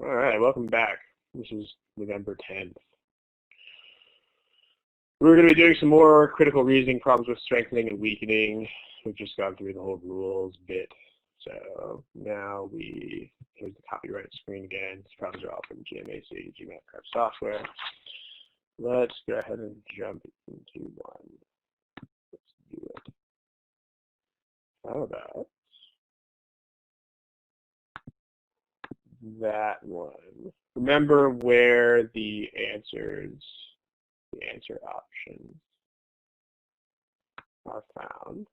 All right, welcome back. This is November 10th. We're going to be doing some more critical reasoning problems with strengthening and weakening. We've just gone through the whole rules bit. So now here's the copyright screen again. These problems are all from GMAC, GMAT Prep software. Let's go ahead and jump into one. Let's do it. How about that one? Remember where the answer options are found.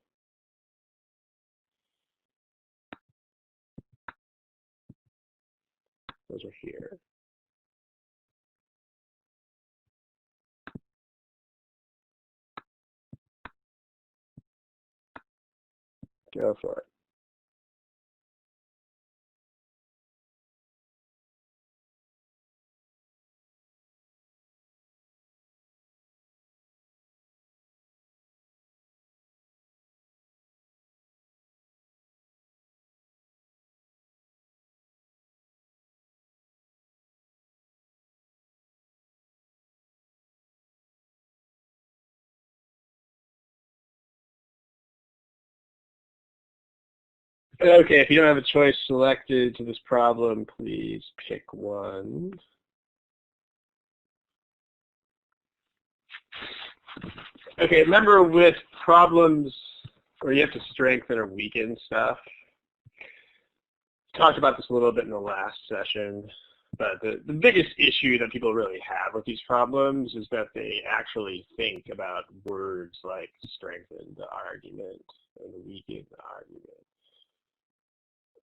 Those are here. Go for it. Okay, if you don't have a choice selected to this problem, please pick one. Okay, remember with problems where you have to strengthen or weaken stuff, talked about this a little bit in the last session, but the biggest issue that people really have with these problems is that they actually think about words like strengthen the argument and weaken the argument,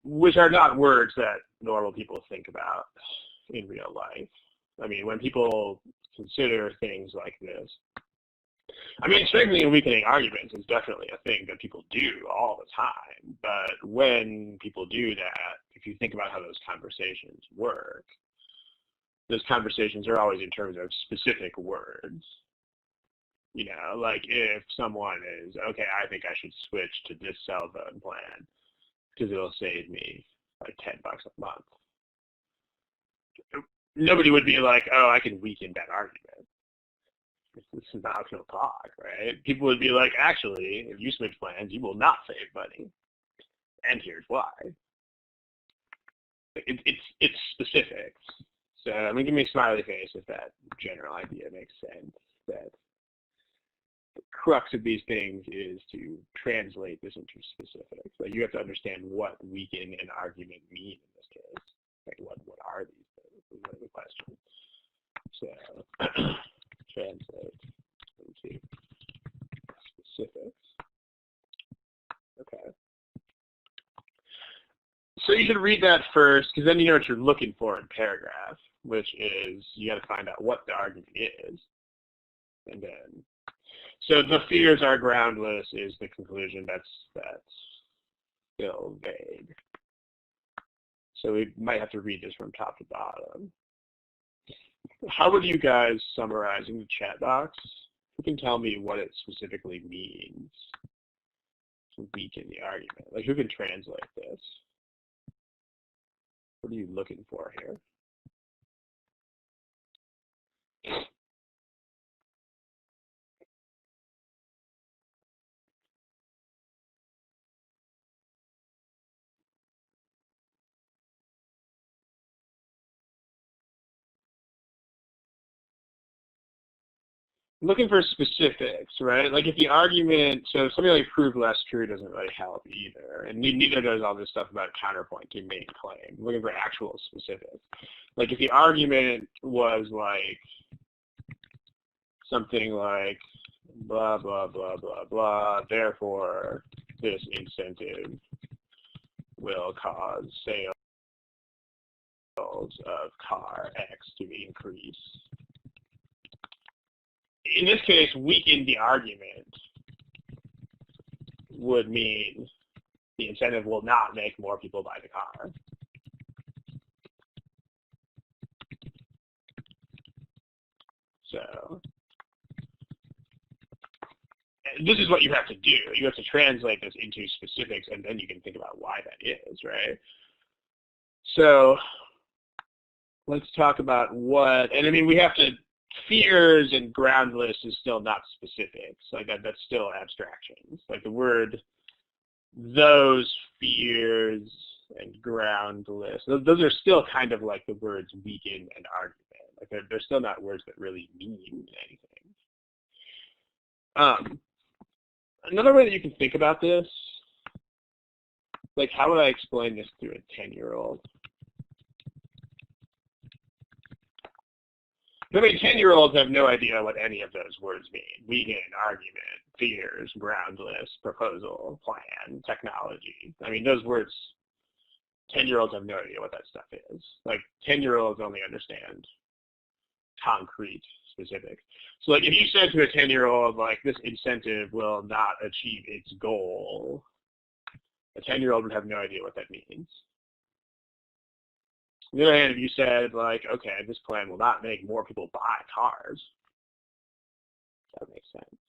which are not words that normal people think about in real life. I mean, when people consider things like this, I mean, strengthening and weakening arguments is definitely a thing that people do all the time, but when people do that, if you think about how those conversations work, those conversations are always in terms of specific words. You know, like if someone is, okay, I think I should switch to this cell phone plan because it'll save me like $10 a month. Nobody would be like, oh, I can weaken that argument. This is not going to talk, right? People would be like, actually, if you switch plans, you will not save money. And here's why. It's specifics. So I'm going to give me a smiley face if that general idea makes sense. That the crux of these things is to translate this into specifics. Like you have to understand what weaken an argument mean in this case. Like what are these things? Is the question. So translate into specifics. Okay. So you should read that first, because then you know what you're looking for in paragraph, which is you got to find out what the argument is. And then, so the fears are groundless is the conclusion. That's still vague. So we might have to read this from top to bottom. How would you guys summarize in the chat box? Who can tell me what it specifically means to weaken the argument? Like, who can translate this? What are you looking for here? Looking for specifics, right? Like if the argument, so something like prove less true doesn't really help either. And neither does all this stuff about counterpoint to main claim. Looking for actual specifics. Like if the argument was like something like blah, blah, blah, blah, blah, therefore this incentive will cause sales of car X to increase. In this case, weaken the argument would mean the incentive will not make more people buy the car. So this is what you have to do. You have to translate this into specifics, and then you can think about why that is, right? So let's talk about what, and I mean, we have to, fears and groundless is still not specifics. Like that's still abstractions. Like the word, those fears and groundless, those are still kind of like the words weaken and argument. Like they're still not words that really mean anything. Another way that you can think about this, like how would I explain this to a 10-year-old? I mean, 10-year-olds have no idea what any of those words mean. Weaken, argument, fears, groundless, proposal, plan, technology. I mean, those words, 10-year-olds have no idea what that stuff is. Like, 10-year-olds only understand concrete specifics. So, like, if you said to a 10-year-old, like, this incentive will not achieve its goal, a 10-year-old would have no idea what that means. On the other hand, if you said, like, okay, this plan will not make more people buy cars, that makes sense.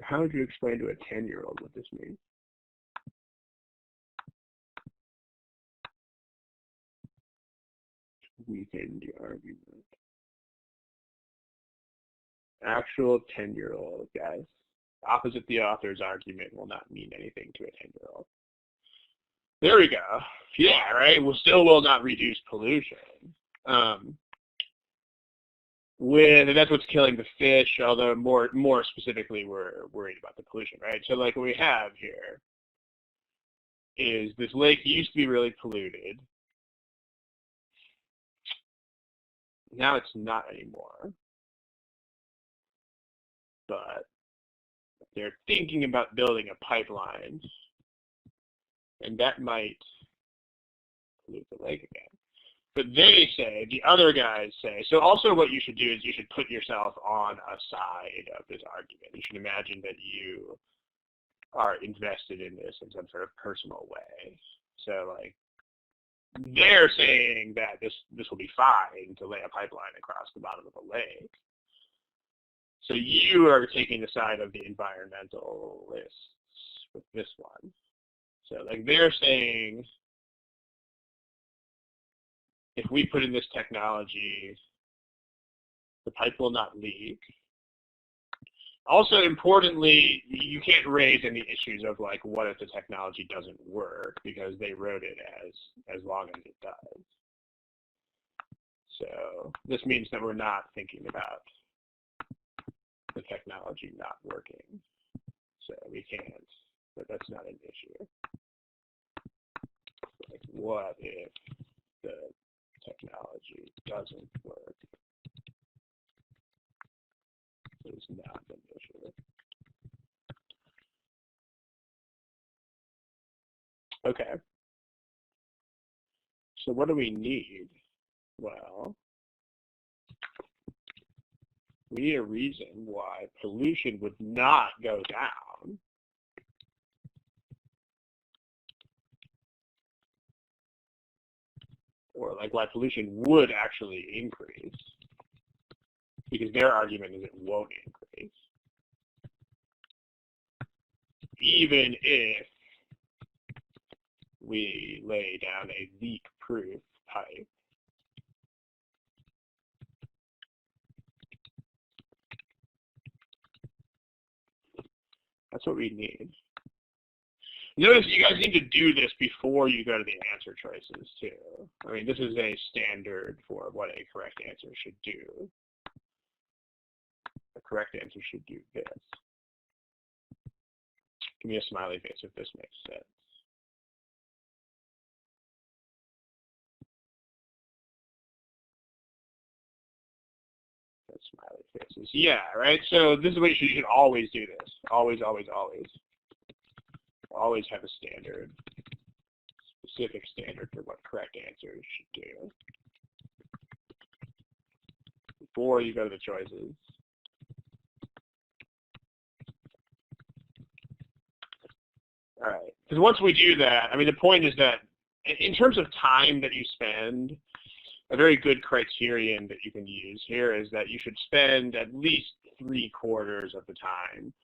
How would you explain to a 10-year-old what this means? Weaken the argument. Actual 10-year-old, guys. Opposite the author's argument will not mean anything to a 10-year-old. There we go. Yeah, right? We still will not reduce pollution. And that's what's killing the fish, although more specifically we're worried about the pollution, right? So like what we have here is this lake used to be really polluted. Now it's not anymore. But they're thinking about building a pipeline, and that might pollute the lake again. But they say, the other guys say, so also what you should do is you should put yourself on a side of this argument. You should imagine that you are invested in this in some sort of personal way. So like, they're saying that this will be fine to lay a pipeline across the bottom of the lake. So you are taking the side of the environmentalists with this one. So like they're saying, if we put in this technology, the pipe will not leak. Also, importantly, you can't raise any issues of like, what if the technology doesn't work, because they wrote it as long as it does. So this means that we're not thinking about the technology not working. So we can't, but that's not an issue. Like, what if the technology doesn't work? It's not an issue. Okay. So what do we need? Well, we need a reason why pollution would not go down. Or like why pollution would actually increase. Because their argument is it won't increase. Even if we lay down a leak-proof pipe. That's what we need. Notice you guys need to do this before you go to the answer choices too. I mean, this is a standard for what a correct answer should do. A correct answer should do this. Give me a smiley face if this makes sense. That's smiley faces. Yeah, right? So this is what you should always do this. Always, always, always. Always have a standard, specific standard for what correct answers should do. Before you go to the choices. All right, because once we do that, I mean, the point is that in terms of time that you spend, a very good criterion that you can use here is that you should spend at least 3/4 of the time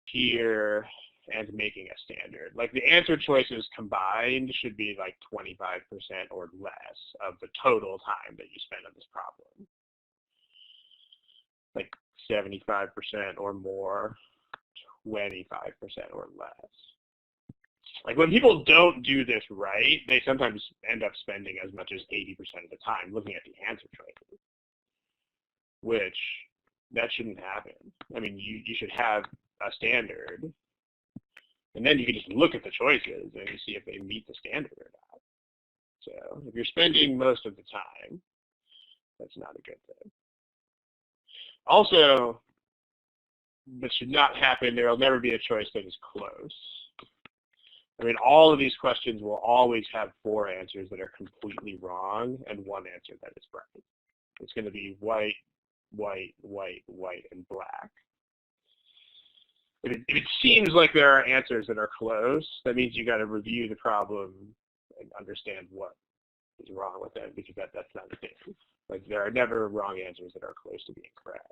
here and making a standard. Like the answer choices combined should be like 25% or less of the total time that you spend on this problem. Like 75% or more, 25% or less. Like when people don't do this right, they sometimes end up spending as much as 80% of the time looking at the answer choices, which that shouldn't happen. I mean, you should have a standard, and then you can just look at the choices and see if they meet the standard or not. So if you're spending most of the time, that's not a good thing. Also, this should not happen. There will never be a choice that is close. I mean, all of these questions will always have 4 answers that are completely wrong and 1 answer that is right. It's going to be white, white, white, white, and black. If it seems like there are answers that are close, that means you got to review the problem and understand what is wrong with it, because that's not the thing. Like there are never wrong answers that are close to being correct.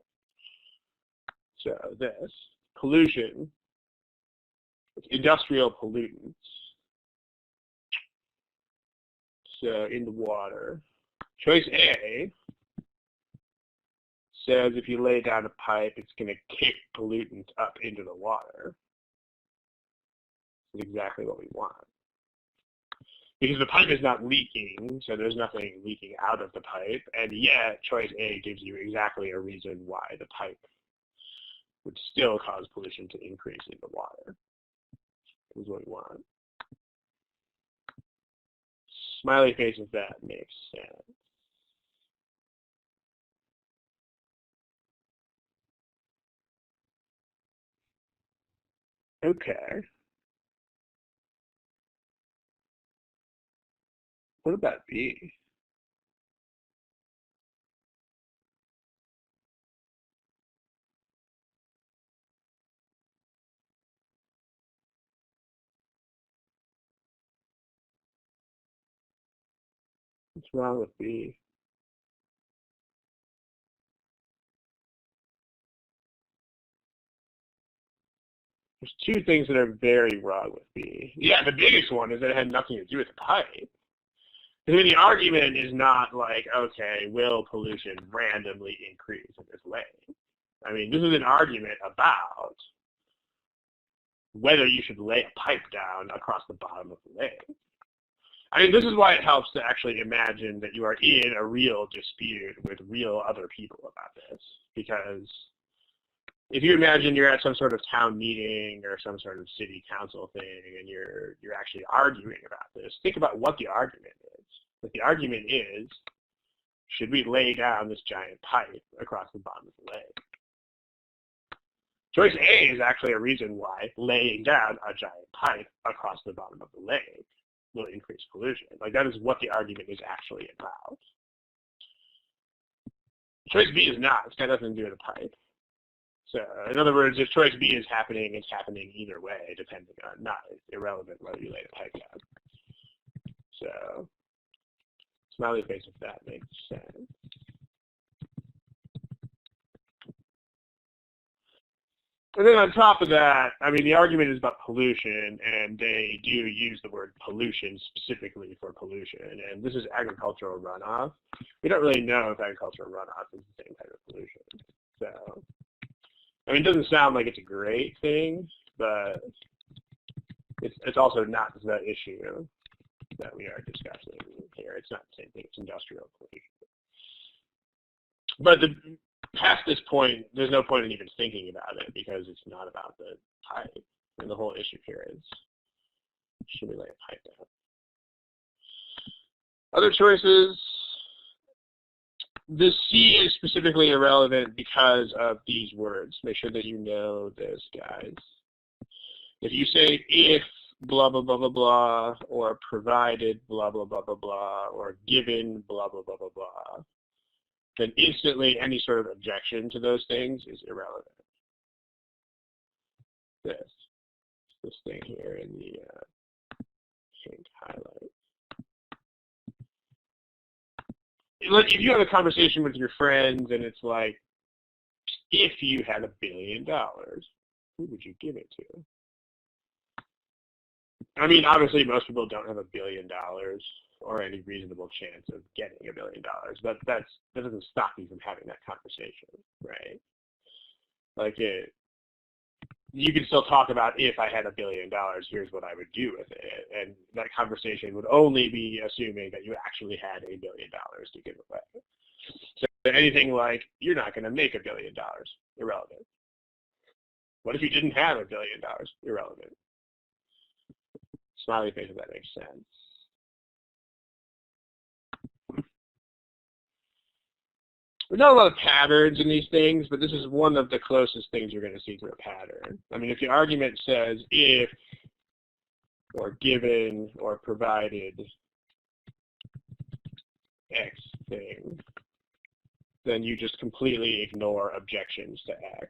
So this pollution, industrial pollutants. So in the water, choice A says if you lay down a pipe, it's going to kick pollutants up into the water. That's exactly what we want. Because the pipe is not leaking, so there's nothing leaking out of the pipe, and yet choice A gives you exactly a reason why the pipe would still cause pollution to increase in the water. Is what we want. Smiley face if that makes sense. Okay. What about B? What's wrong with B? There's 2 things that are very wrong with B. Yeah, the biggest one is that it had nothing to do with the pipe. I mean, the argument is not like, okay, will pollution randomly increase in this lake? I mean, this is an argument about whether you should lay a pipe down across the bottom of the lake. I mean, this is why it helps to actually imagine that you are in a real dispute with real other people about this. Because if you imagine you're at some sort of town meeting or some sort of city council thing and you're actually arguing about this, think about what the argument is. Like the argument is, should we lay down this giant pipe across the bottom of the lake? Choice A is actually a reason why laying down a giant pipe across the bottom of the lake will increase pollution. Like that is what the argument is actually about. Choice B is not. It's got nothing to do with the pipe. So in other words, if choice B is happening, it's happening either way, depending on, not, it's irrelevant whether you lay the pipe down. So smiley face if that makes sense. And then on top of that, I mean, the argument is about pollution, and they do use the word pollution specifically for pollution, and this is agricultural runoff. We don't really know if agricultural runoff is the same type of pollution. So, I mean, it doesn't sound like it's a great thing, but it's also not the issue that we are discussing here. It's not the same thing. It's industrial pollution. But past this point, there's no point in even thinking about it because it's not about the pipe. And the whole issue here is, should we lay a pipe down? Other choices, the C is specifically irrelevant because of these words. Make sure that you know this, guys. If you say if blah, blah, blah, blah, blah, or provided blah, blah, blah, blah, blah, or given blah, blah, blah, blah, blah, then instantly any sort of objection to those things is irrelevant. This thing here in the pink highlight. Like if you have a conversation with your friends and it's like, if you had $1 billion, who would you give it to? I mean, obviously, most people don't have $1 billion or any reasonable chance of getting $1 billion. That doesn't stop you from having that conversation, right? Like you can still talk about, if I had $1 billion, here's what I would do with it, and that conversation would only be assuming that you actually had $1 billion to give away. So anything like, you're not going to make $1 billion, irrelevant. What if you didn't have $1 billion? Irrelevant. Smiley face, if that makes sense. There's not a lot of patterns in these things, but this is one of the closest things you're going to see to a pattern. I mean, if the argument says if, or given, or provided X thing, then you just completely ignore objections to X,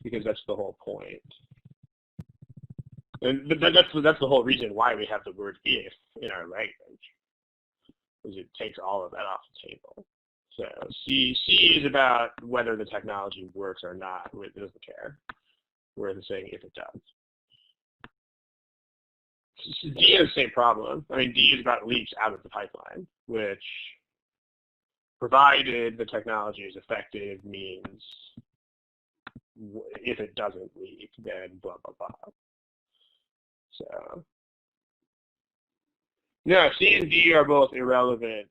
because that's the whole point. And that's the whole reason why we have the word if in our language, because it takes all of that off the table. So C is about whether the technology works or not. It doesn't care. We're saying if it does. D has the same problem. I mean, D is about leaks out of the pipeline, which, provided the technology is effective, means if it doesn't leak, then blah, blah, blah. So, no, C and D are both irrelevant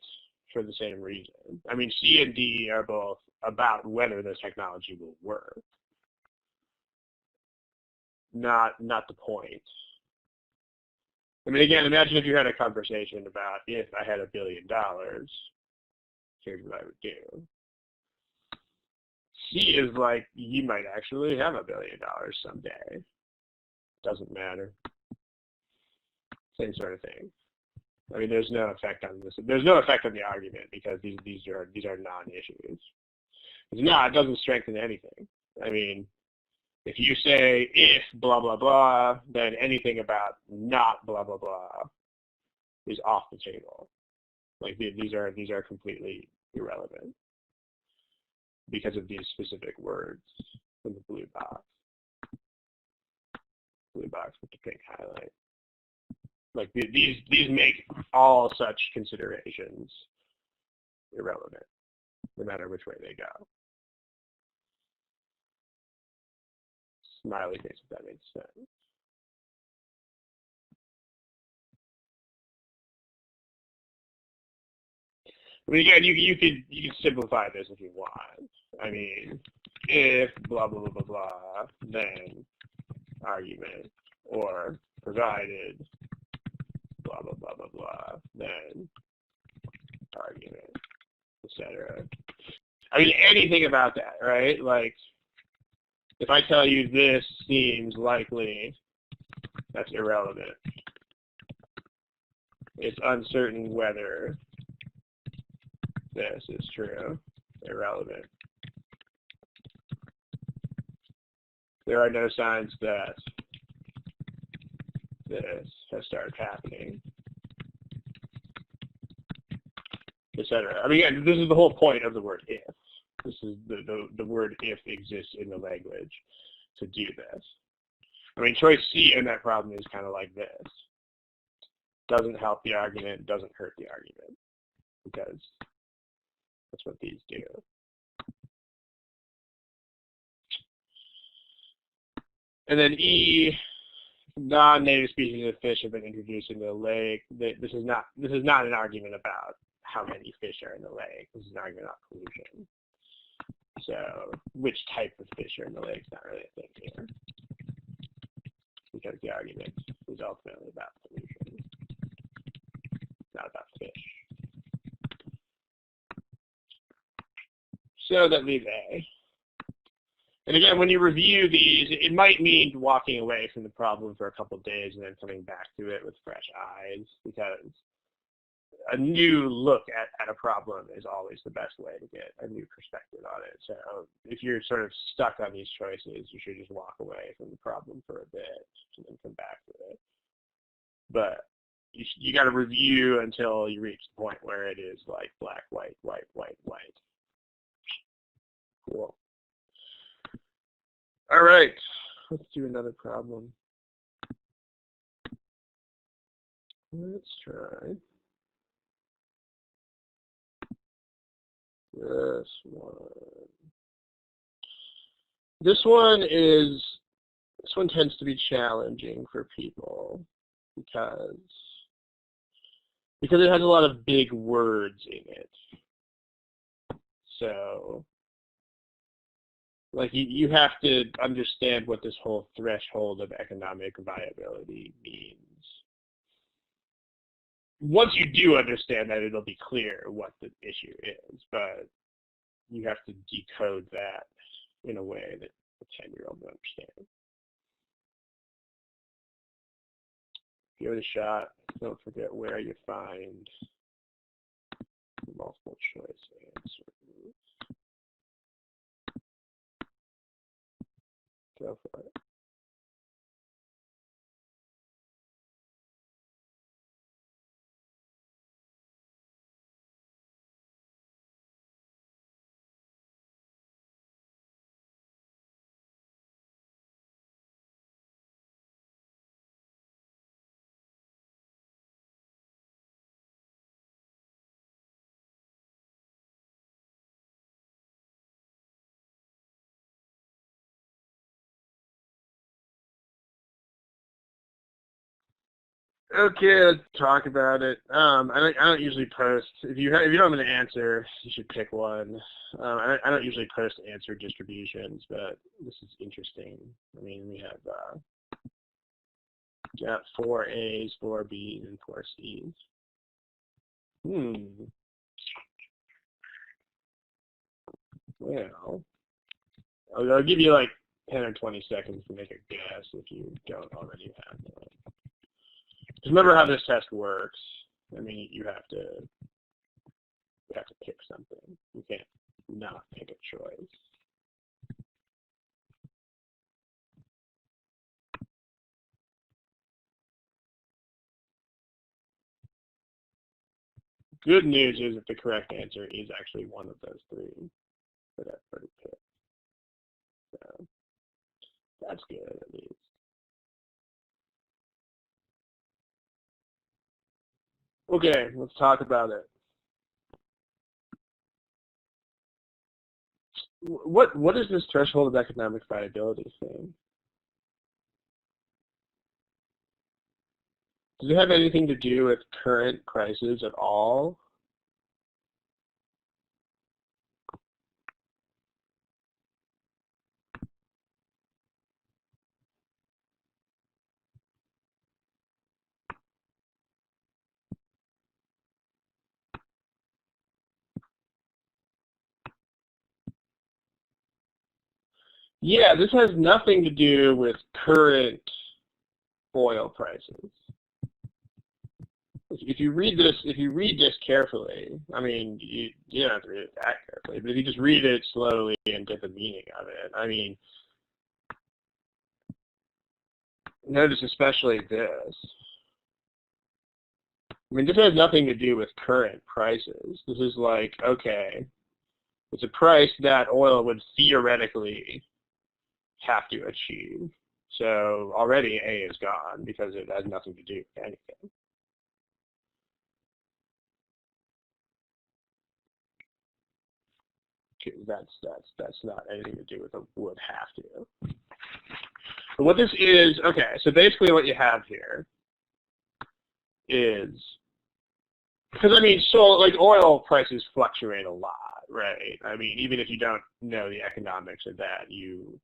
for the same reason. I mean, C and D are both about whether the technology will work, not the point. I mean, again, imagine if you had a conversation about, if I had $1 billion, here's what I would do. C is like, you might actually have $1 billion someday. Doesn't matter. Same sort of thing. I mean, there's no effect on this. There's no effect on the argument, because these are non-issues. No, it doesn't strengthen anything. I mean, if you say if blah blah blah, then anything about not blah blah blah is off the table. Like these are completely irrelevant because of these specific words in the blue box. Blue box with the pink highlight. Like these make all such considerations irrelevant, no matter which way they go. Smiley face, if that makes sense. I mean, again, you could simplify this if you want. I mean, if blah blah blah blah blah, then argument, or provided blah blah blah blah blah, then argument, etc. I mean, anything about that, right? Like, if I tell you this seems likely, that's irrelevant. It's uncertain whether this is true. Irrelevant. There are no signs that this has started happening, etc. I mean, again, this is the whole point of the word if. This is the word if exists in the language to do this. I mean, choice C in that problem is kind of like this. Doesn't help the argument, doesn't hurt the argument, because that's what these do. And then E, non-native species of fish have been introduced into the lake. This is not an argument about how many fish are in the lake. This is an argument about pollution. So which type of fish are in the lake is not really a thing here, because the argument is ultimately about pollution, not about fish. So that leaves A. And again, when you review these, it might mean walking away from the problem for a couple of days and then coming back to it with fresh eyes, because a new look at a problem is always the best way to get a new perspective on it. So if you're sort of stuck on these choices, you should just walk away from the problem for a bit and then come back to it. But you got to review until you reach the point where it is like black, white, white, white, white. Cool. All right, let's do another problem. Let's try this one. This one tends to be challenging for people because it has a lot of big words in it. So, like, you have to understand what this whole threshold of economic viability means. Once you do understand that, it'll be clear what the issue is, but you have to decode that in a way that a 10-year-old will understand. Give it a shot. Don't forget where you find multiple choice answers. Go for it. Okay, let's talk about it. I don't usually post. If you don't have an answer, you should pick one. I don't usually post answer distributions, but this is interesting. I mean, we have got 4 A's, 4 B's, and 4 C's. Well, I'll give you like 10 or 20 seconds to make a guess if you don't already have one. Just remember how this test works. I mean, you have to pick something. You can't not pick a choice. Good news is that the correct answer is actually one of those 3 that I've already picked. So that's good, at least. Okay, let's talk about it. What is this threshold of economic viability thing? Does it have anything to do with current prices at all? Yeah, this has nothing to do with current oil prices. If you read this carefully, I mean, you don't have to read it that carefully, but if you just read it slowly and get the meaning of it, I mean, notice especially this. I mean, this has nothing to do with current prices. This is like, okay, it's a price that oil would theoretically have to achieve. So already A is gone because it has nothing to do with anything. That's not anything to do with a would have to. But what this is, okay, so basically what you have here is, because I mean, so like oil prices fluctuate a lot, right? I mean, even if you don't know the economics of that, you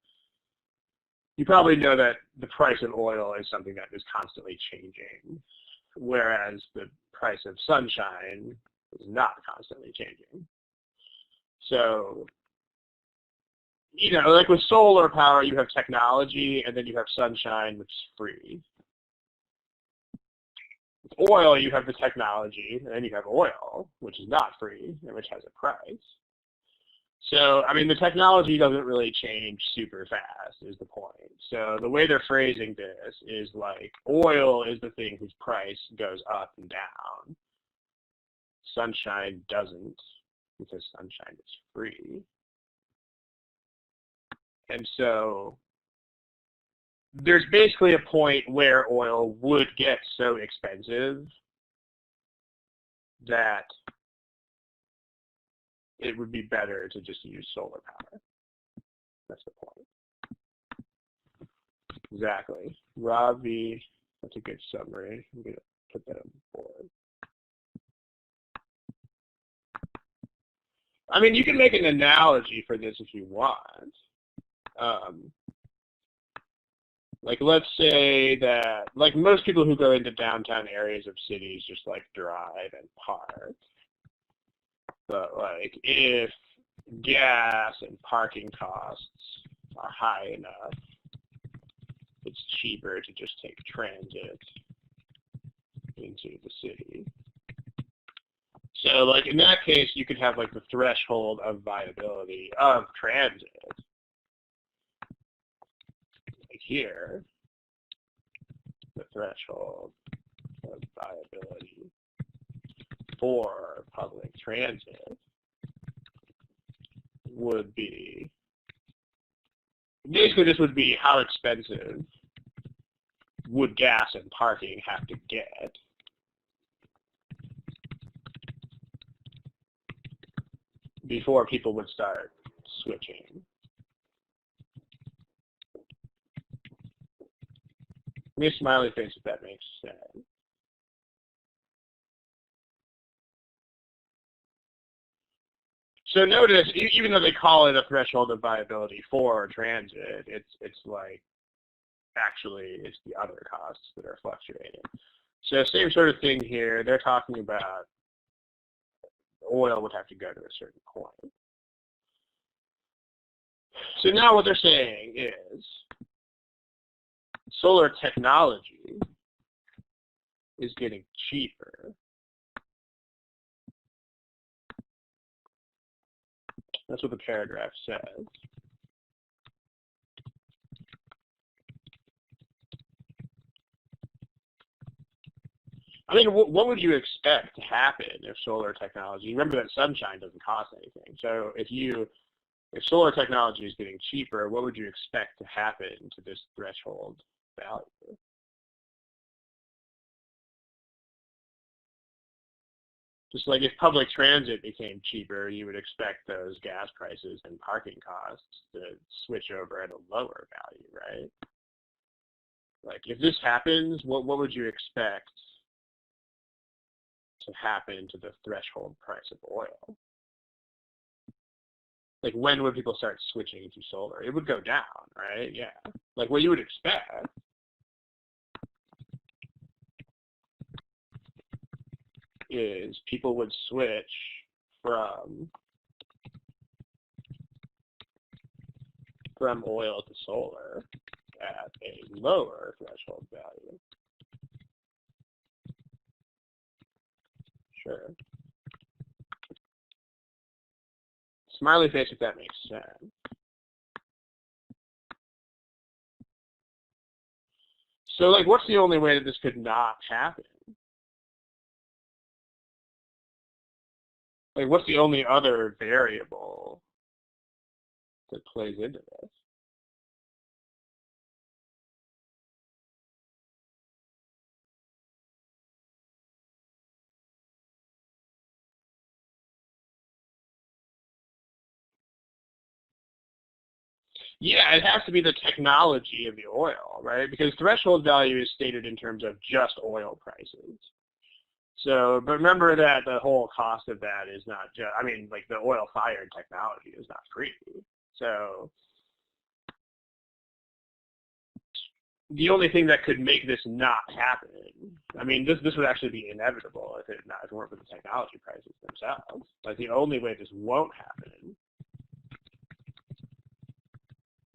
probably know that the price of oil is something that is constantly changing, whereas the price of sunshine is not constantly changing. So, you know, like with solar power, you have technology, and then you have sunshine, which is free. With oil, you have the technology, and then you have oil, which is not free, and which has a price. So, I mean, the technology doesn't really change super fast, is the point. So the way they're phrasing this is like, oil is the thing whose price goes up and down. Sunshine doesn't, because sunshine is free. And so there's basically a point where oil would get so expensive that it would be better to just use solar power. That's the point. Exactly. Ravi, that's a good summary. I'm going to put that on the board. I mean, you can make an analogy for this if you want. Like, let's say that, like most people who go into downtown areas of cities just like drive and park. But like, if gas and parking costs are high enough, it's cheaper to just take transit into the city. So like in that case, you could have like the threshold of viability of transit. Like here, the threshold of viability for public transit would be, basically this would be how expensive would gas and parking have to get before people would start switching. Give me a smiley face if that makes sense. So notice, even though they call it a threshold of viability for transit, it's like, actually, it's the other costs that are fluctuating. So same sort of thing here. They're talking about oil would have to go to a certain point. So now what they're saying is solar technology is getting cheaper. That's what the paragraph says. I mean, what would you expect to happen if solar technology, remember that sunshine doesn't cost anything. So if solar technology is getting cheaper, what would you expect to happen to this threshold value? Just like if public transit became cheaper, you would expect those gas prices and parking costs to switch over at a lower value, right? Like if this happens, what would you expect to happen to the threshold price of oil? Like when would people start switching to solar? It would go down, right? Yeah. Like what you would expect is people would switch from oil to solar at a lower threshold value. Sure. Smiley face if that makes sense. So like what's the only way that this could not happen? Like what's the only other variable that plays into this? Yeah, it has to be the technology of the oil, right? Because threshold value is stated in terms of just oil prices. So, but remember that the whole cost of that is not just, I mean, like the oil-fired technology is not free. So, the only thing that could make this not happen, I mean, this would actually be inevitable if it weren't for the technology prices themselves. Like the only way this won't happen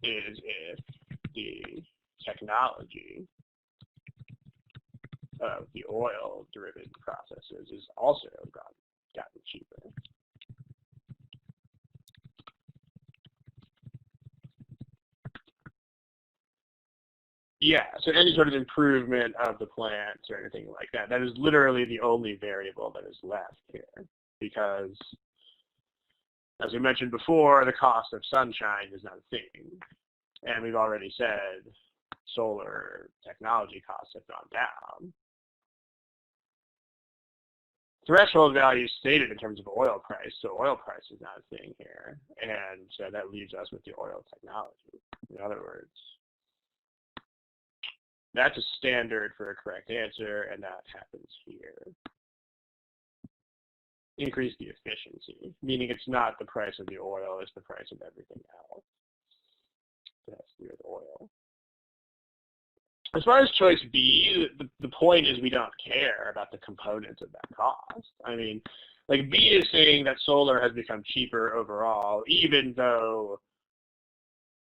is if the technology of the oil derivative processes is also gotten cheaper. Yeah, so any sort of improvement of the plants or anything like that, that is literally the only variable that is left here. Because, as we mentioned before, the cost of sunshine is not a thing. And we've already said solar technology costs have gone down. Threshold value is stated in terms of oil price, so oil price is not a thing here, and so that leaves us with the oil technology. In other words, that's a standard for a correct answer, and that happens here. Increase the efficiency, meaning it's not the price of the oil, it's the price of everything else. That has to do with oil. As far as choice B, the point is we don't care about the components of that cost. I mean, like B is saying that solar has become cheaper overall, even though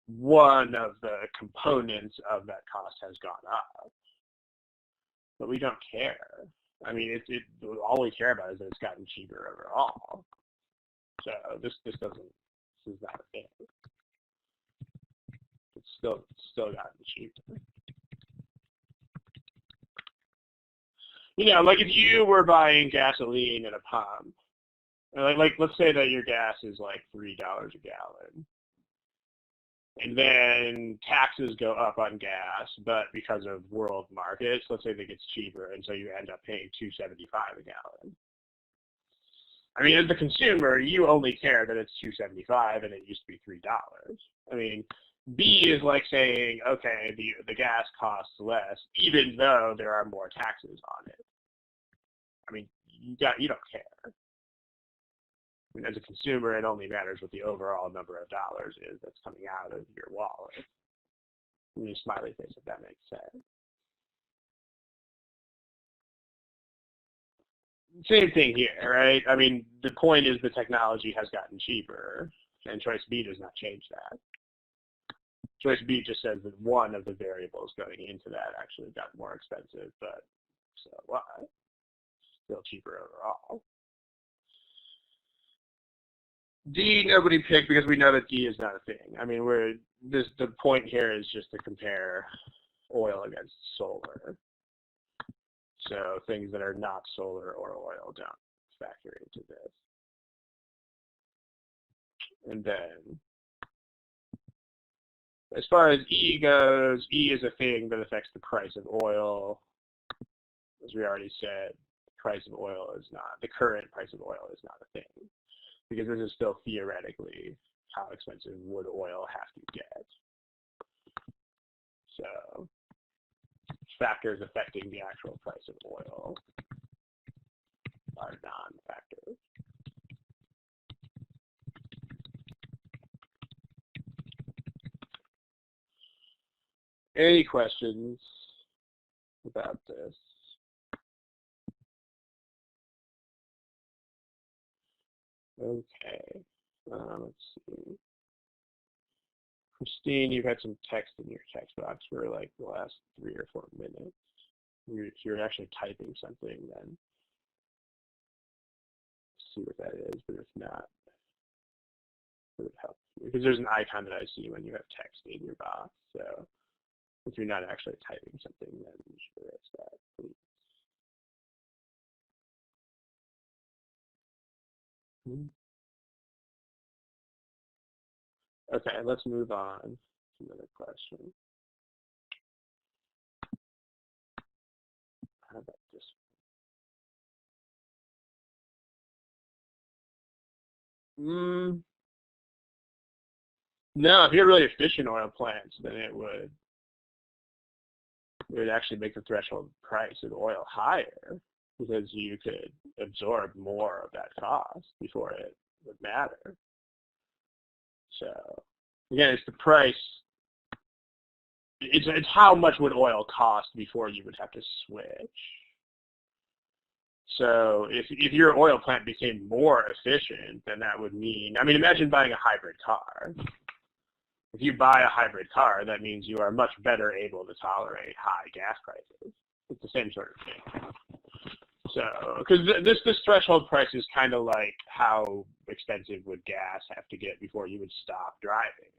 one of the components of that cost has gone up. But we don't care. I mean, all we care about is that it's gotten cheaper overall. So this is not a thing. It's still gotten cheaper. You know, like if you were buying gasoline at a pump, like let's say that your gas is like $3 a gallon, and then taxes go up on gas, but because of world markets, let's say that gets cheaper, and so you end up paying $2.75 a gallon. I mean, as the consumer, you only care that it's $2.75 and it used to be $3. I mean, B is like saying, okay, the gas costs less, even though there are more taxes on it. I mean, you don't care. I mean, as a consumer, it only matters what the overall number of dollars is that's coming out of your wallet. And you smiley face if that makes sense. Same thing here, right? I mean, the point is the technology has gotten cheaper, and choice B does not change that. Choice B just says that one of the variables going into that actually got more expensive, but so what? Still cheaper overall. D, nobody picked because we know that D is not a thing. I mean, the point here is just to compare oil against solar. So things that are not solar or oil don't factor into this. And then, as far as E goes, E is a thing that affects the price of oil. As we already said, the current price of oil is not a thing, because this is still theoretically how expensive would oil have to get. So factors affecting the actual price of oil are non-factors. Any questions about this? Okay, let's see. Christine, you've had some text in your text box for like the last 3 or 4 minutes. If you're actually typing something, then see what that is, but if not, it would help. Because there's an icon that I see when you have text in your box, so if you're not actually typing something, then you should erase that, please. Okay, let's move on to another question. How about this one? No, if you had really efficient oil plants, then it would actually make the threshold price of oil higher, because you could absorb more of that cost before it would matter. So again, it's the price. It's how much would oil cost before you would have to switch. So if your oil plant became more efficient, then that would mean, I mean, imagine buying a hybrid car. If you buy a hybrid car, that means you are much better able to tolerate high gas prices. It's the same sort of thing. So, because this threshold price is kind of like how expensive would gas have to get before you would stop driving.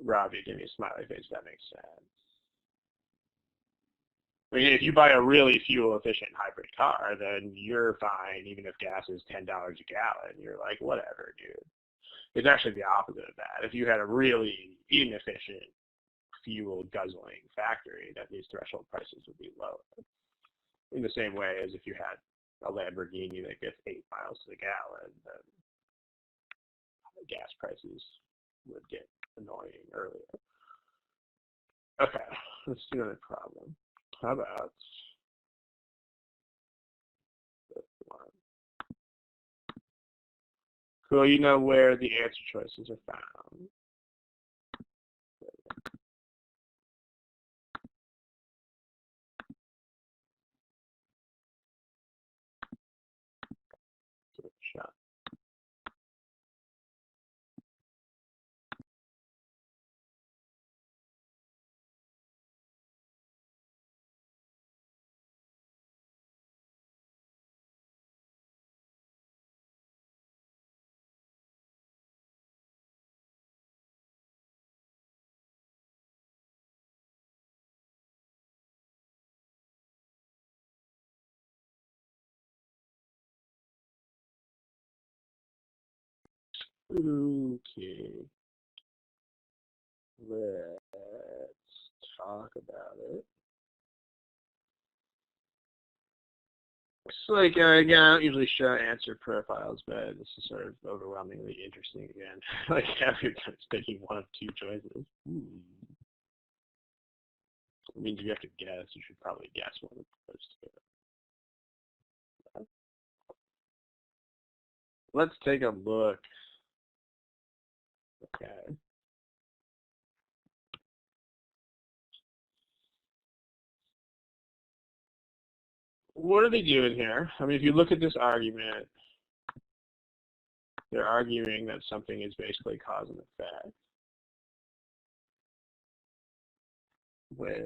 Robbie, give me a smiley face, that makes sense. I mean, if you buy a really fuel-efficient hybrid car, then you're fine, even if gas is $10 a gallon. You're like, whatever, dude. It's actually the opposite of that. If you had a really inefficient fuel guzzling factory, that these threshold prices would be lower. In the same way as if you had a Lamborghini that gets 8 miles to the gallon, then gas prices would get annoying earlier. Okay, let's do another problem. How about this one? Cool, you know where the answer choices are found. Give it a shot. Okay. Let's talk about it. It's like, again, I don't usually show answer profiles, but this is sort of overwhelmingly interesting again. Like, every time it's picking one of 2 choices. I mean, if you have to guess, you should probably guess one of those 2. Let's take a look. Okay. What are they doing here? I mean, if you look at this argument, they're arguing that something is basically cause and effect, which,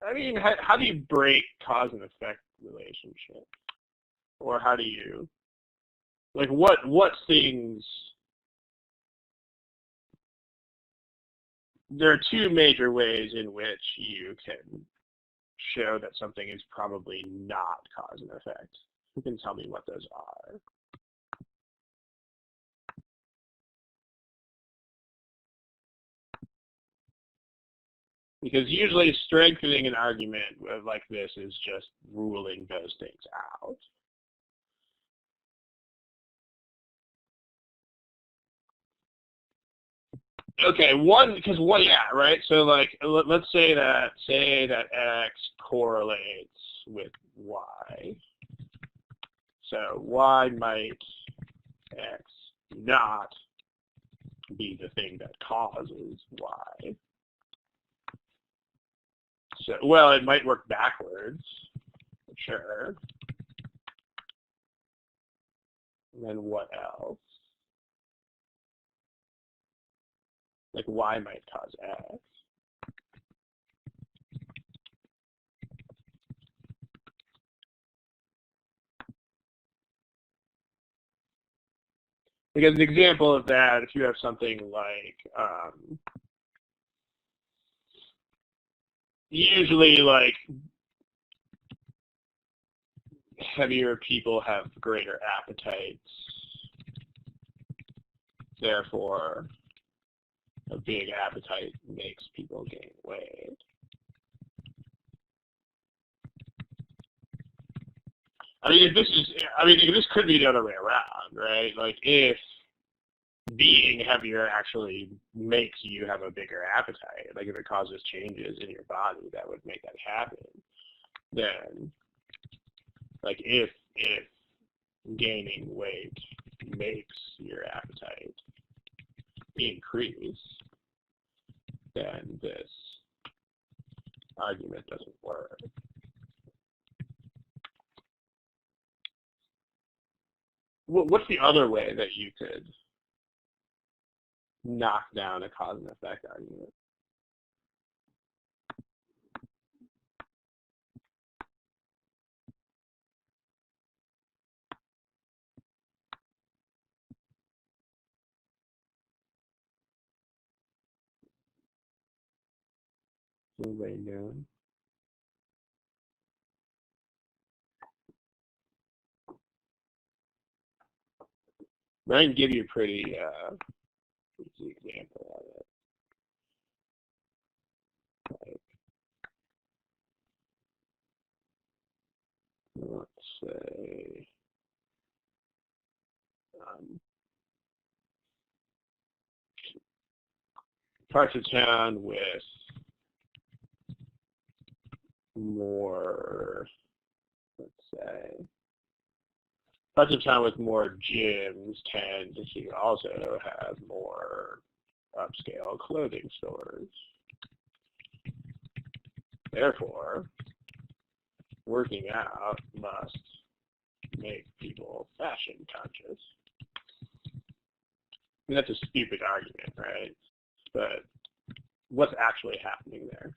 I mean, how do you break cause and effect relationship? Or how do you, like, what things, there are 2 major ways in which you can show that something is probably not cause and effect. Who can tell me what those are? Because usually strengthening an argument like this is just ruling those things out. Okay, yeah, right? So like, let's say that X correlates with Y. So why might X not be the thing that causes Y? So, well, it might work backwards, sure. And then what else? Like, Y might cause X. Because an example of that, if you have something like, usually like heavier people have greater appetites, therefore a big appetite makes people gain weight. I mean, this could be the other way around, right? Like, if being heavier actually makes you have a bigger appetite, like if it causes changes in your body that would make that happen, then, like, if gaining weight makes your appetite increase, then this argument doesn't work. What's the other way that you could knock down a cause and effect argument? Anybody know? I can give you a pretty easy example of it. say parts of town with more, let's say, parts of town with more gyms tend to also have more upscale clothing stores. Therefore, working out must make people fashion conscious. I mean, that's a stupid argument, right? But what's actually happening there?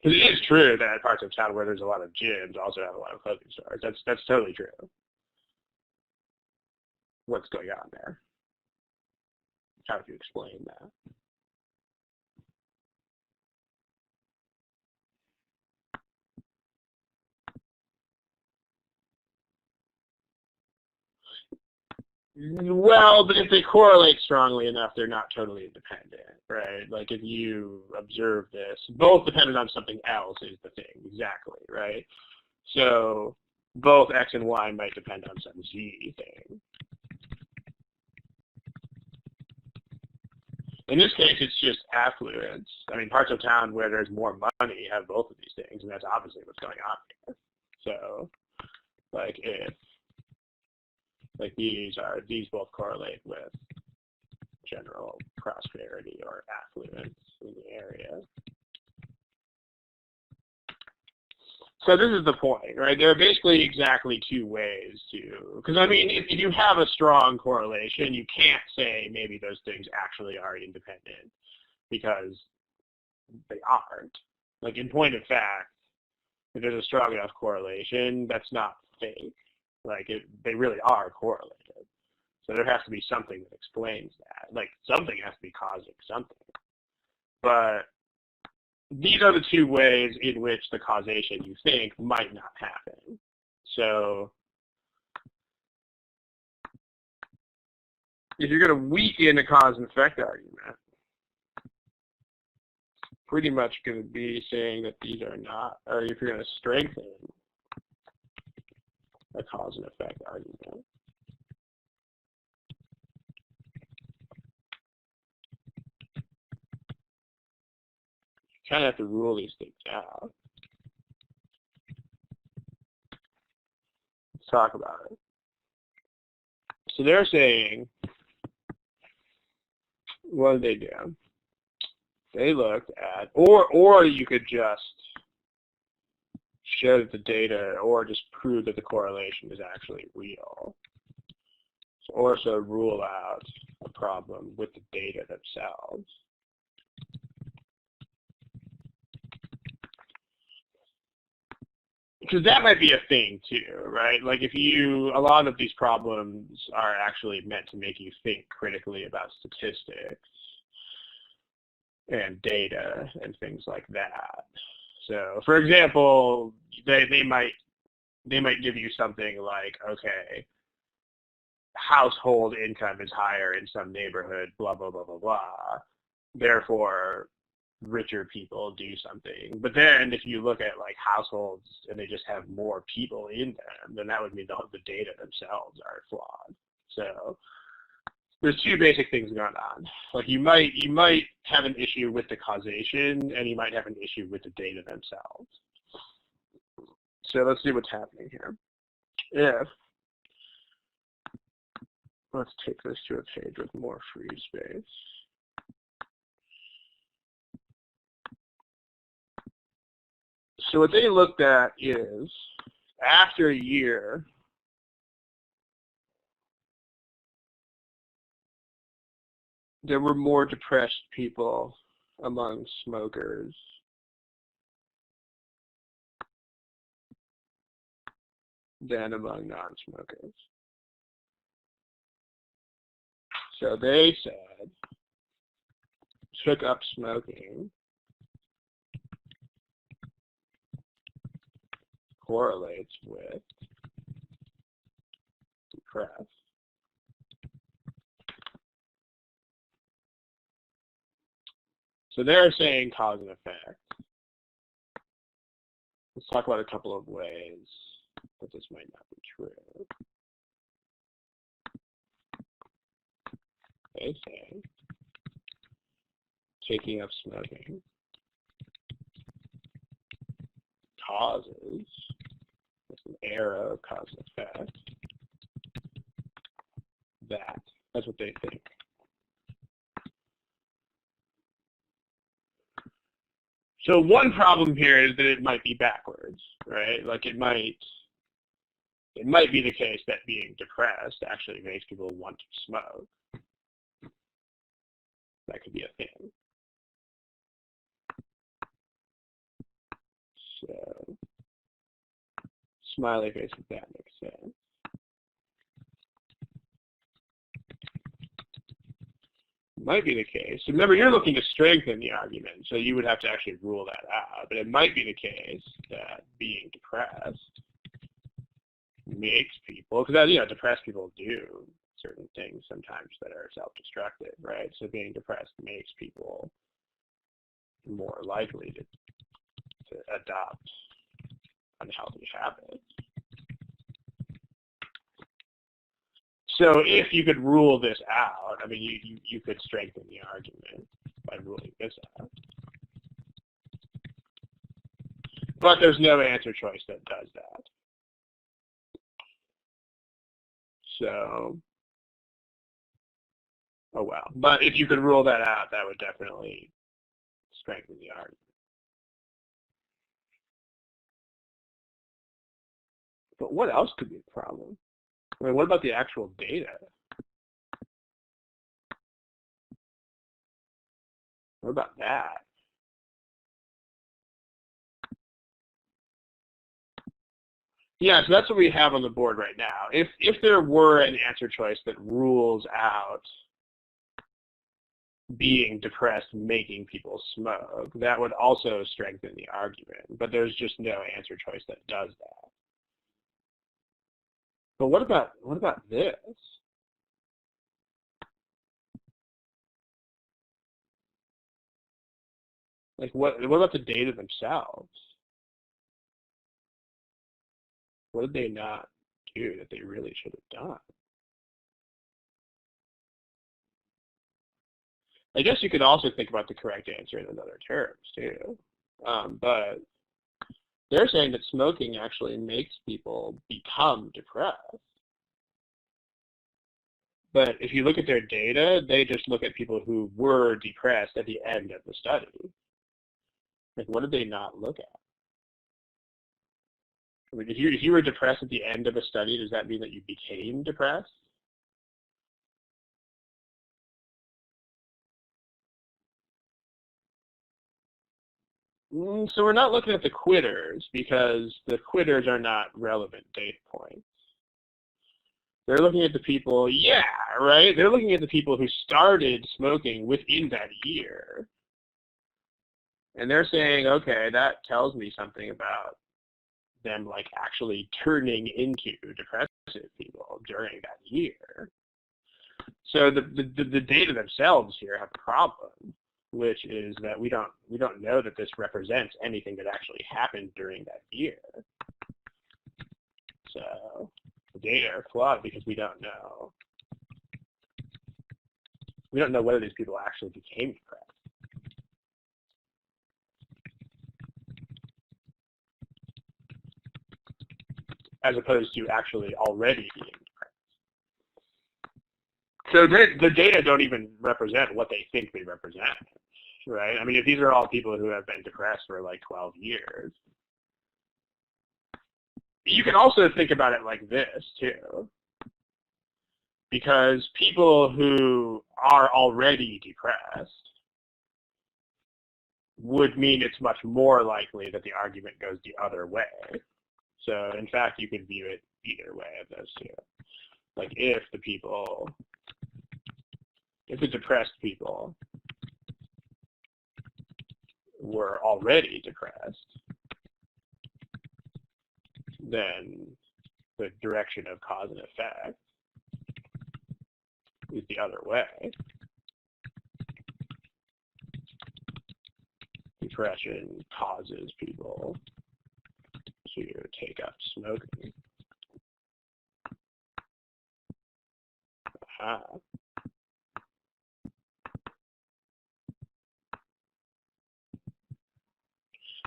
Because it is true that parts of town where there's a lot of gyms also have a lot of clothing stores. That's totally true. What's going on there? How do you explain that? Well, but if they correlate strongly enough, they're not totally independent, right? Like if you observe this, both dependent on something else is the thing, exactly, right? So both X and Y might depend on some Z thing. In this case, it's just affluence. I mean, parts of town where there's more money have both of these things, and that's obviously what's going on here. So, like if, like these both correlate with general prosperity or affluence in the area. So this is the point, right? There are basically exactly two ways to, because I mean, if you have a strong correlation, you can't say maybe those things actually are independent because they aren't. Like in point of fact, if there's a strong enough correlation, that's not fake. Like they really are correlated. So there has to be something that explains that. Like something has to be causing something. But these are the two ways in which the causation you think might not happen. So if you're going to weaken the cause and effect argument, pretty much going to be saying that these are not, or if you're going to strengthen a cause and effect argument, you kind of have to rule these things out. Let's talk about it. So they're saying, what did they do? They looked at, or you could just show that the data, or just prove that the correlation is actually real. So also rule out a problem with the data themselves. Because that might be a thing too, right? Like if a lot of these problems are actually meant to make you think critically about statistics and data and things like that. So for example, they might give you something like, okay, household income is higher in some neighborhood, blah, blah, blah, blah, blah. Therefore, richer people do something. But then if you look at like households and they just have more people in them, then that would mean the data themselves are flawed. So there's two basic things going on. Like you might have an issue with the causation, and you might have an issue with the data themselves. So let's see what's happening here. Let's take this to a page with more free space. So what they looked at is, after a year, there were more depressed people among smokers than among non-smokers. So they said, took up smoking correlates with depressed. So they're saying cause and effect. let's talk about a couple of ways that this might not be true. They say taking up smoking causes, it's an arrow, cause and effect, that. That's what they think. So one problem here is that it might be backwards, right? Like it might be the case that being depressed actually makes people want to smoke. That could be a thing. So, smiley face if that makes sense. Might be the case. Remember, you're looking to strengthen the argument, so you would have to actually rule that out. But it might be the case that being depressed makes people, because depressed people do certain things sometimes that are self-destructive, right? So being depressed makes people more likely to adopt unhealthy habits. So if you could rule this out, I mean, you could strengthen the argument by ruling this out. But there's no answer choice that does that. So, oh well. But if you could rule that out, that would definitely strengthen the argument. But what else could be a problem? I mean, what about the actual data? What about that? Yeah, so that's what we have on the board right now. If there were an answer choice that rules out being depressed making people smoke, that would also strengthen the argument. But there's just no answer choice that does that. But what about this? Like what about the data themselves? What did they not do that they really should have done? I guess you could also think about the correct answer in other terms too. But they're saying that smoking actually makes people become depressed. But if you look at their data, they just look at people who were depressed at the end of the study. Like, what did they not look at? I mean, if you were depressed at the end of a study, does that mean that you became depressed? So we're not looking at the quitters because the quitters are not relevant data points. They're looking at the people, yeah, right? They're looking at the people who started smoking within that year. And they're saying, okay, that tells me something about them like actually turning into depressive people during that year. So the data themselves here have a problem, which is that we don't know that this represents anything that actually happened during that year. So the data are flawed because we don't know. We don't know whether these people actually became depressed. As opposed to actually already being depressed. So the data don't even represent what they think they represent, right? I mean, if these are all people who have been depressed for like 12 years, you can also think about it like this too. Because people who are already depressed would mean it's much more likely that the argument goes the other way. So in fact, you could view it either way of those two. Like if the depressed people were already depressed, then the direction of cause and effect is the other way. Depression causes people to take up smoking. Aha.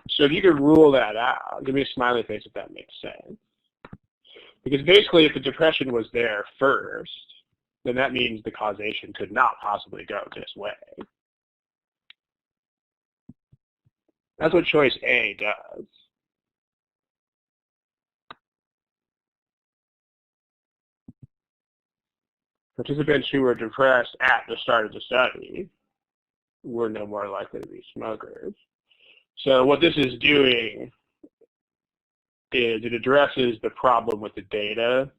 So if you could rule that out, give me a smiley face if that makes sense. Because basically, if the depression was there first, then that means the causation could not possibly go this way. That's what choice A does. Participants who were depressed at the start of the study were no more likely to be smokers. So what this is doing is it addresses the problem with the data,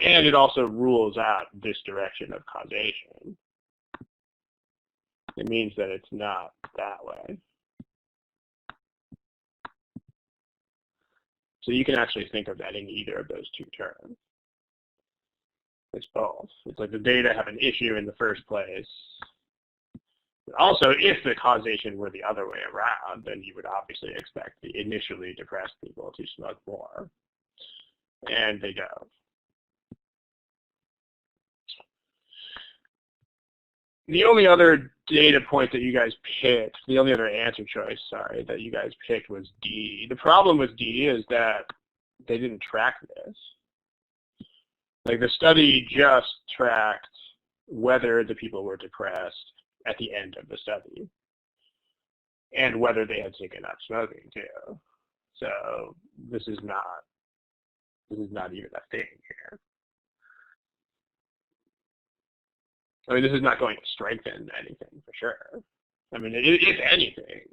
and it also rules out this direction of causation. It means that it's not that way. So you can actually think of that in either of those two terms. It's both. It's like the data have an issue in the first place. Also, if the causation were the other way around, then you would obviously expect the initially depressed people to smoke more. And they don't. The only other data point that you guys picked, the only other answer choice, sorry, that you guys picked was D. The problem with D is that they didn't track this. Like the study just tracked whether the people were depressed at the end of the study and whether they had taken up smoking too. So this is not even a thing here. I mean, this is not going to strengthen anything for sure. I mean, if anything,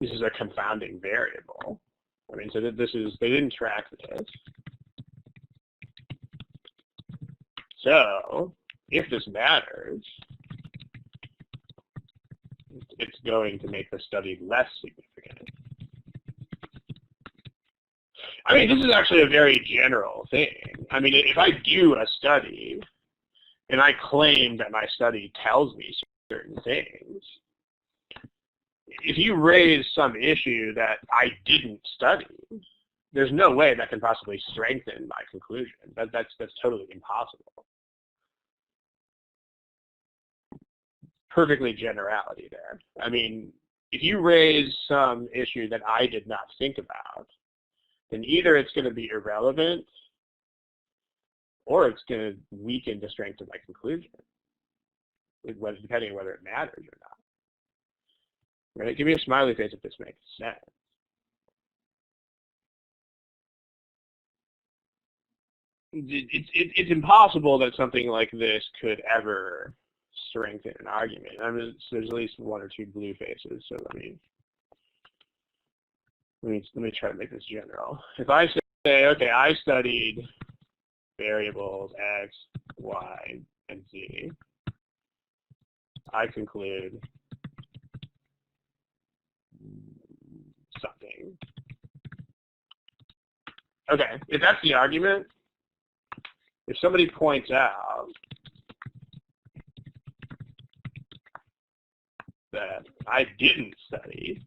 this is a confounding variable. I mean, so this is, they didn't track this. So if this matters, it's going to make the study less significant. I mean, this is actually a very general thing. I mean, if I do a study and I claim that my study tells me certain things, if you raise some issue that I didn't study, there's no way that can possibly strengthen my conclusion. That's totally impossible. Perfectly generality there. I mean, if you raise some issue that I did not think about, then either it's going to be irrelevant or it's going to weaken the strength of my conclusion, depending on whether it matters or not. Right? Give me a smiley face if this makes sense. It's impossible that something like this could ever strengthen an argument. I mean, there's at least one or two blue faces, so let me try to make this general. If I say, okay, I studied variables X, Y, and Z, I conclude something. Okay, if that's the argument, if somebody points out that I didn't study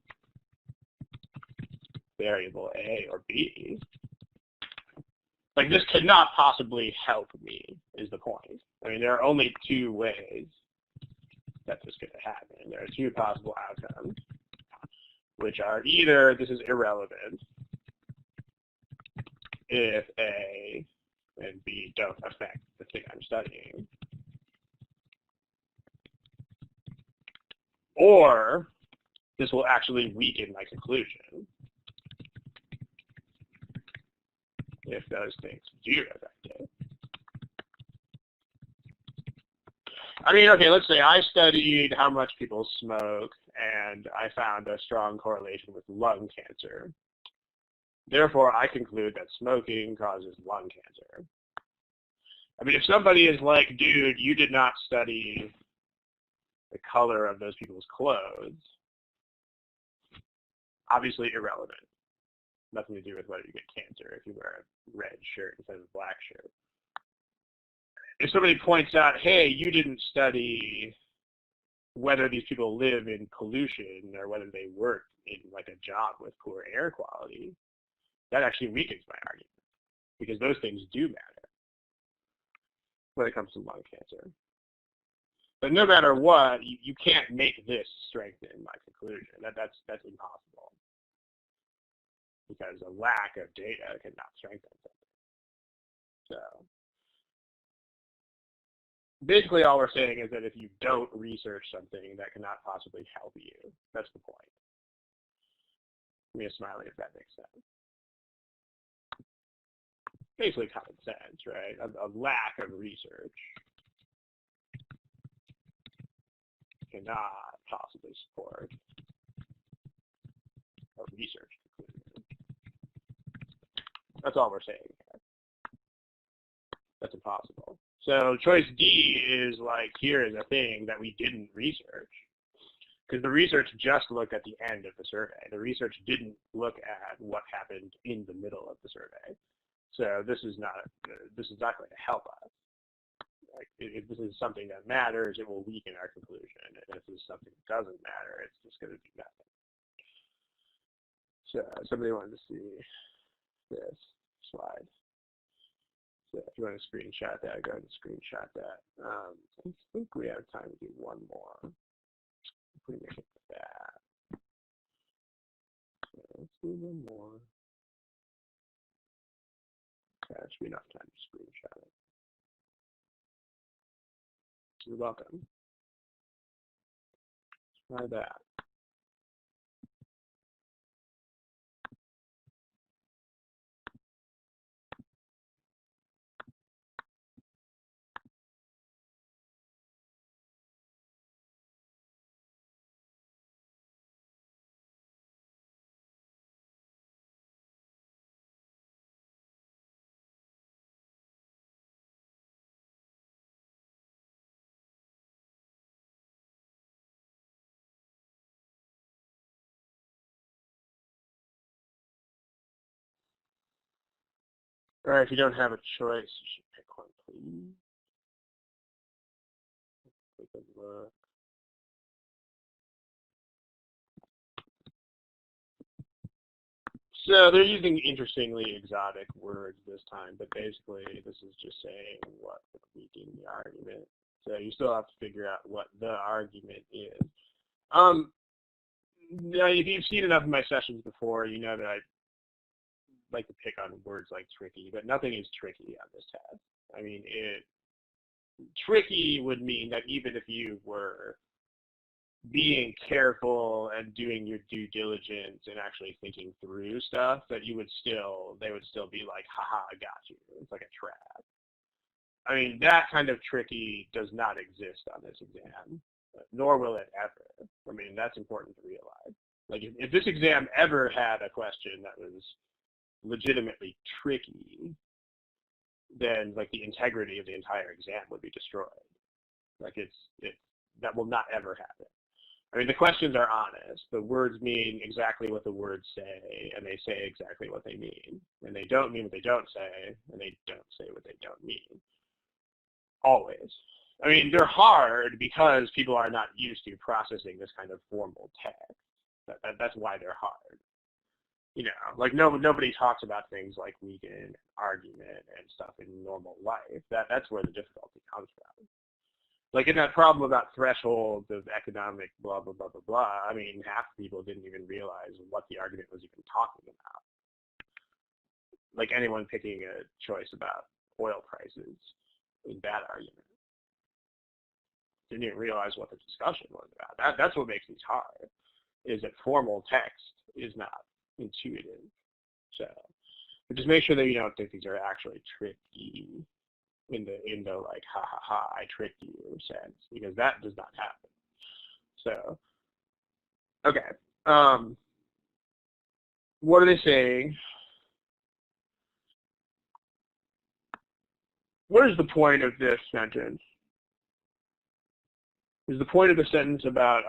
variable A or B, like this could not possibly help me, is the point. I mean, there are only two ways that this could happen. There are two possible outcomes, which are either this is irrelevant if A and B don't affect the thing I'm studying, or this will actually weaken my conclusion if those things do affect it. I mean, okay, let's say I studied how much people smoke, and I found a strong correlation with lung cancer. Therefore, I conclude that smoking causes lung cancer. I mean, if somebody is like, dude, you did not study the color of those people's clothes, obviously irrelevant. Nothing to do with whether you get cancer if you wear a red shirt instead of a black shirt. If somebody points out, hey, you didn't study whether these people live in pollution or whether they work in like a job with poor air quality, that actually weakens my argument, because those things do matter when it comes to lung cancer. But no matter what, you can't make this strengthen my conclusion. That's impossible, because a lack of data cannot strengthen something. So basically all we're saying is that if you don't research something, that cannot possibly help you. That's the point. Give me a smiley if that makes sense. Basically common sense, right? A lack of research cannot possibly support a research conclusion. That's all we're saying here. That's impossible. So choice D is like, here is a thing that we didn't research, because the research just looked at the end of the survey. The research didn't look at what happened in the middle of the survey. So this is not going to help us. Like, if this is something that matters, it will weaken our conclusion. And if this is something that doesn't matter, it's just going to do nothing. So somebody wanted to see this slide. So if you want to screenshot that, go ahead and screenshot that. I think we have time to do one more. If we make it that. So let's do one more. Okay, that should be enough time to screenshot it. You're welcome. Try that. All right, if you don't have a choice, you should pick one, please. Take a look. So they're using interestingly exotic words this time, but basically this is just saying what would weaken the argument. So you still have to figure out what the argument is. Now, if you've seen enough of my sessions before, you know that I like to pick on words like tricky, but nothing is tricky on this test. I mean, tricky would mean that even if you were being careful and doing your due diligence and actually thinking through stuff, that they would still be like, haha, I got you. It's like a trap. I mean, that kind of tricky does not exist on this exam, nor will it ever. I mean, that's important to realize. Like, if this exam ever had a question that was legitimately tricky, then like the integrity of the entire exam would be destroyed. Like, that will not ever happen. I mean, the questions are honest. The words mean exactly what the words say, and they say exactly what they mean. And they don't mean what they don't say, and they don't say what they don't mean. Always. I mean, they're hard because people are not used to processing this kind of formal text. That's why they're hard. You know, like nobody talks about things like weaken, argument, and stuff in normal life. That's where the difficulty comes from. Like in that problem about thresholds of economic blah, blah, blah, blah, blah, I mean, half the people didn't even realize what the argument was even talking about. Like anyone picking a choice about oil prices in that argument didn't even realize what the discussion was about. That's what makes these hard, is that formal text is not intuitive. So, but just make sure that you don't think these are actually tricky in the like, ha ha ha, I tricked you sense, because that does not happen. So, okay. What are they saying? What is the point of this sentence? Is the point of the sentence about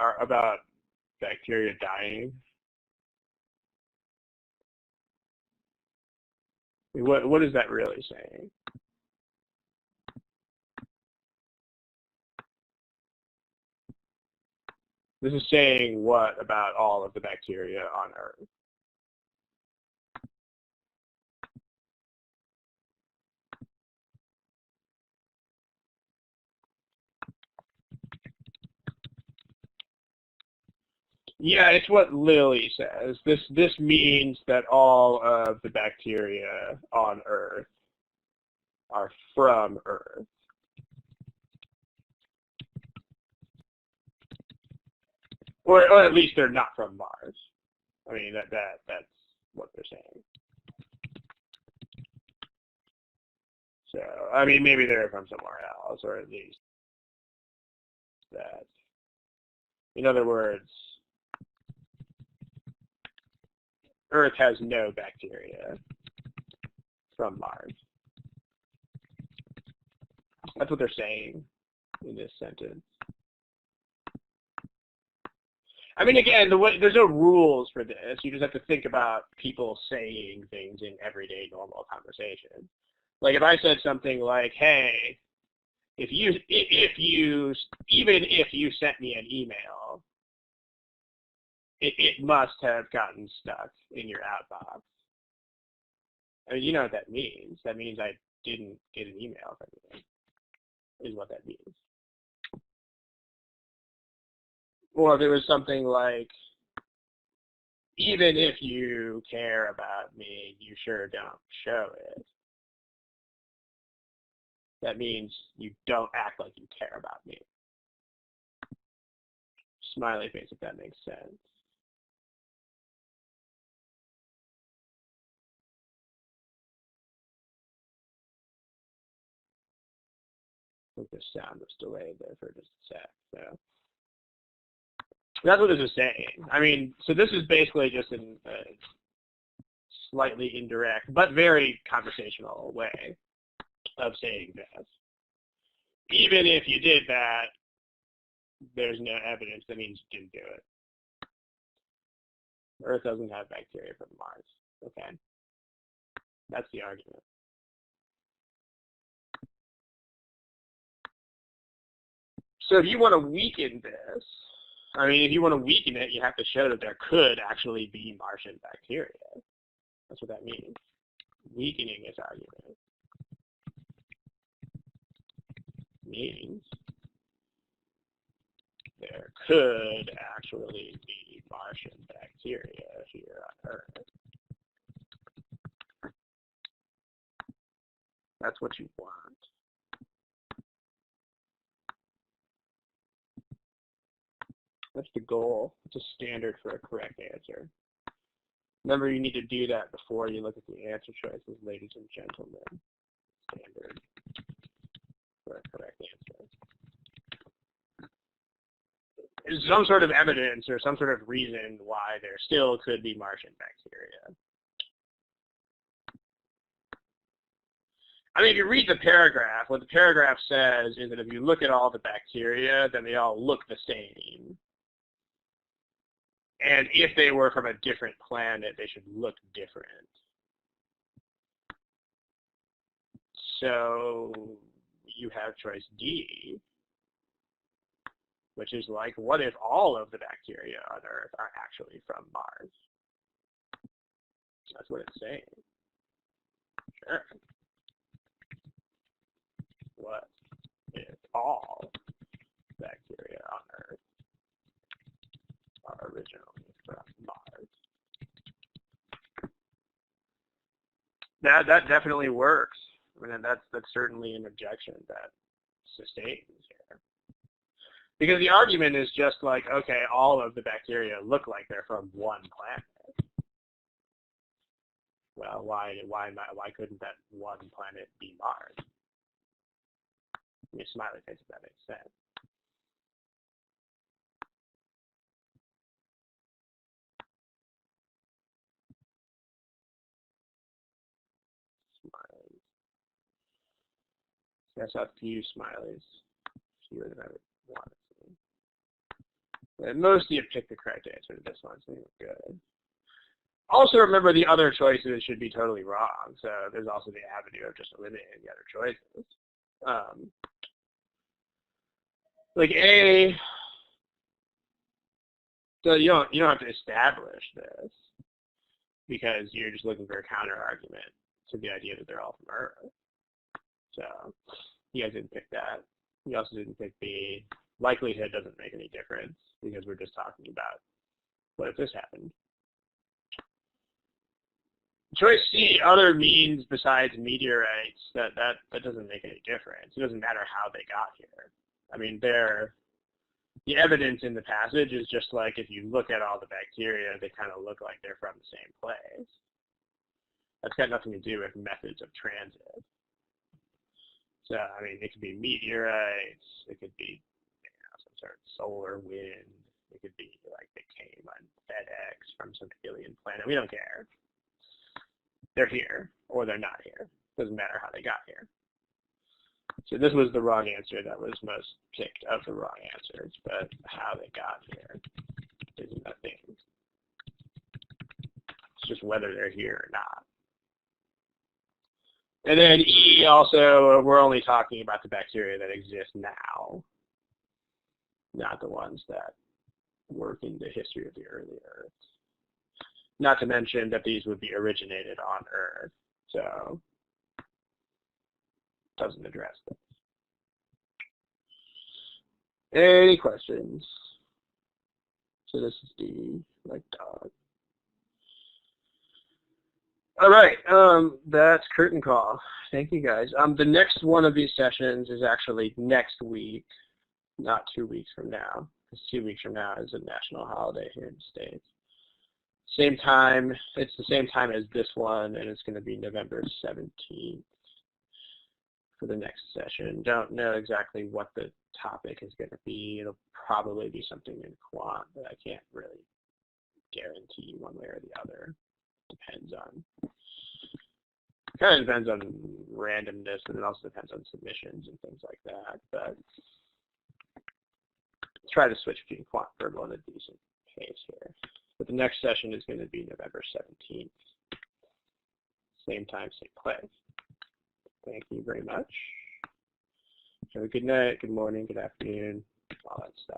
bacteria dying? What is that really saying? This is saying what about all of the bacteria on Earth? Yeah, it's what Lilly says. This means that all of the bacteria on Earth are from Earth. Or at least they're not from Mars. I mean, that's what they're saying. So, I mean, maybe they're from somewhere else, or at least that. In other words, Earth has no bacteria from Mars. That's what they're saying in this sentence. I mean, again, there's no rules for this. You just have to think about people saying things in everyday normal conversation. Like if I said something like, "Hey, even if you sent me an email, it must have gotten stuck in your outbox." I mean, you know what that means. That means I didn't get an email from you, is what that means. Or there was something like, "Even if you care about me, you sure don't show it." That means you don't act like you care about me. Smiley face, if that makes sense. I think the sound was delayed there for just a sec. So that's what this is saying. I mean, so this is basically just a slightly indirect, but very conversational way of saying this. Even if you did that, there's no evidence. That means you didn't do it. Earth doesn't have bacteria from Mars. Okay? That's the argument. So if you want to weaken this, I mean, if you want to weaken it, you have to show that there could actually be Martian bacteria. That's what that means. Weakening this argument means there could actually be Martian bacteria here on Earth. That's what you want. That's the goal. It's a standard for a correct answer. Remember, you need to do that before you look at the answer choices, ladies and gentlemen. Standard for a correct answer. There's some sort of evidence or some sort of reason why there still could be Martian bacteria. I mean, if you read the paragraph, what the paragraph says is that if you look at all the bacteria, then they all look the same. And if they were from a different planet, they should look different. So you have choice D, which is like, what if all of the bacteria on Earth are actually from Mars? That's what it's saying. Sure. What if all bacteria on Earth are originally from Mars? That definitely works. I mean, that's certainly an objection that sustains here. Because the argument is just like, okay, all of the bacteria look like they're from one planet. Well, why couldn't that one planet be Mars? I mean, smiley face, if that makes sense. Smileys. Yes, a few smileys. Fewer than I would want to see. And most of you picked the correct answer to this one, so you're good. Also, remember the other choices should be totally wrong. So there's also the avenue of just eliminating the other choices. Like A, So you don't have to establish this because you're just looking for a counter argument to the idea that they're all from Earth. So you guys didn't pick that. You also didn't pick B. Likelihood doesn't make any difference because we're just talking about what if this happened. Choice C, other means besides meteorites, that doesn't make any difference. It doesn't matter how they got here. I mean, the evidence in the passage is just like if you look at all the bacteria, they kind of look like they're from the same place. That's got nothing to do with methods of transit. So, I mean, it could be meteorites, it could be some sort of solar wind, it could be like they came on FedEx from some alien planet. We don't care. They're here or they're not here. Doesn't matter how they got here. So this was the wrong answer that was most picked of the wrong answers, but how they got here is nothing. It's just whether they're here or not. And then E also, we're only talking about the bacteria that exist now, not the ones that work in the history of the early Earth. Not to mention that these would be originated on Earth, so doesn't address this. Any questions? So this is D, like dog. All right, that's curtain call. Thank you, guys. The next one of these sessions is actually next week, not 2 weeks from now, because 2 weeks from now is a national holiday here in the States. Same time, it's the same time as this one, and it's going to be November 17th for the next session. Don't know exactly what the topic is going to be. It'll probably be something in quant, but I can't really guarantee one way or the other. Kind of depends on randomness, and it also depends on submissions and things like that. But try to switch between quant verbal at a decent pace here. But the next session is going to be November 17th. Same time, same place. Thank you very much. Have a good night, good morning, good afternoon, all that stuff.